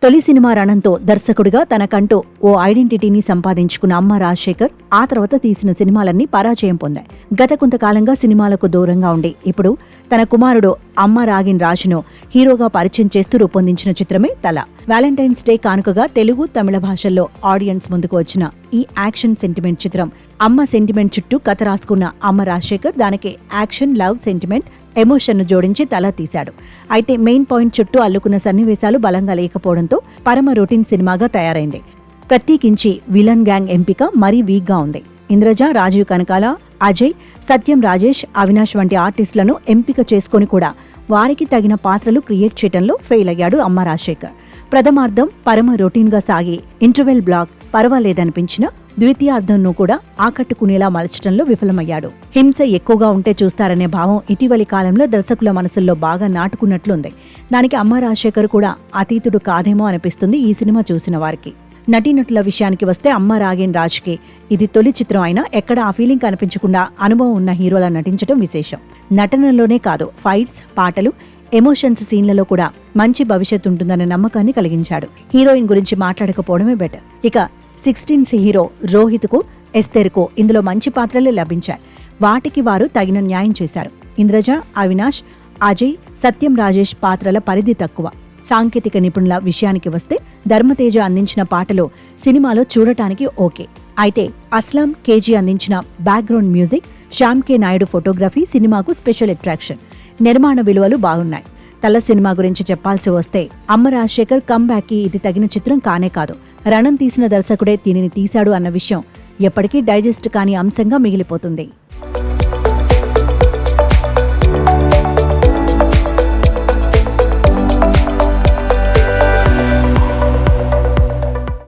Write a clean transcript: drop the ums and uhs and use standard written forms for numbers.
తొలి సినిమా రణంతో దర్శకుడిగా తనకంటూ ఓ ఐడెంటిటీని సంపాదించుకున్న అమ్మ రాజశేఖర్ ఆ తర్వాత తీసిన సినిమాలన్నీ పరాజయం పొందాయి. గత కొంతకాలంగా సినిమాలకు దూరంగా ఉండి ఇప్పుడు తన కుమారుడు అమ్మ రాగిన్ రాజును హీరోగా పరిచయం చేస్తూ రూపొందించిన చిత్రమే తల. వ్యాలంటైన్స్ డే కానుకగా తెలుగు, తమిళ భాషల్లో ఆడియన్స్ ముందుకు వచ్చిన ఈ యాక్షన్ సెంటిమెంట్ చిత్రం అమ్మ సెంటిమెంట్ చుట్టూ కథ రాసుకున్న అమ్మ రాజశేఖర్ దానికి యాక్షన్, లవ్, సెంటిమెంట్, ఎమోషన్ను జోడించి తల తీశాడు. అయితే మెయిన్ పాయింట్ చుట్టూ అల్లుకున్న సన్నివేశాలు బలంగా లేకపోవడంతో పరమ రొటీన్ సినిమాగా తయారైంది. ప్రత్యేకించి విలన్ గ్యాంగ్ ఎంపిక మరీ వీక్గా ఉంది. ఇంద్రజ, రాజీవ్ కనకాల, అజయ్, సత్యం, రాజేష్, అవినాష్ వంటి ఆర్టిస్టులను ఎంపిక చేసుకుని కూడా వారికి తగిన పాత్రలు క్రియేట్ చేయడంలో ఫెయిల్ అయ్యాడు అమ్మ రాజశేఖర్. ప్రథమార్థం పరమ రొటీన్గా సాగి ఇంటర్వెల్ బ్లాక్ పర్వాలేదనిపించినా ద్వితీయార్థంను కూడా ఆకట్టుకునేలా మలచడంలో విఫలమయ్యాడు. హింస ఎక్కువగా ఉంటే చూస్తారనే భావం ఇటీవలి కాలంలో దర్శకుల మనసుల్లో బాగా నాటుకున్నట్లుంది. దానికి అమ్మ రాజశేఖర్ కూడా అతీతుడు కాదేమో అనిపిస్తుంది ఈ సినిమా చూసిన వారికి. నటీనటుల విషయానికి వస్తే అమ్మ రాగిన్ రాజ్కి ఇది తొలి చిత్రం అయినా ఎక్కడ ఆ ఫీలింగ్ కనిపించకుండా అనుభవం ఉన్న హీరోలా నటించడం విశేషం. నటనలోనే కాదు, ఫైట్స్, పాటలు, ఎమోషన్స్ సీన్లలో కూడా మంచి భవిష్యత్తు ఉంటుందన్న నమ్మకాన్ని కలిగించాడు. హీరోయిన్ గురించి మాట్లాడకపోవడమే బెటర్. ఇక 16 హీరో రోహిత్కు, ఎస్తెర్కు ఇందులో మంచి పాత్రలు లభించాయి. వాటికి వారు తగిన న్యాయం చేశారు. ఇంద్రజ, అవినాష్, అజయ్, సత్యం, రాజేష్ పాత్రల పరిధి తక్కువ. సాంకేతిక నిపుణుల విషయానికి వస్తే ధర్మతేజ అందించిన పాటలు సినిమాలో చూడటానికి ఓకే. అయితే అస్లాం, కేజీ అందించిన బ్యాక్గ్రౌండ్ మ్యూజిక్, శ్యామ్ కే నాయుడు ఫోటోగ్రఫీ సినిమాకు స్పెషల్ అట్రాక్షన్. నిర్మాణ విలువలు బాగున్నాయి. తల సినిమా గురించి చెప్పాల్సి వస్తే అమ్మ రాజశేఖర్ కమ్బ్యాక్కి ఇది తగిన చిత్రం కానే కాదు. రణం తీసిన దర్శకుడే దీనిని తీశాడు అన్న విషయం ఎప్పటికీ డైజెస్ట్ కాని అంశంగా మిగిలిపోతుంది.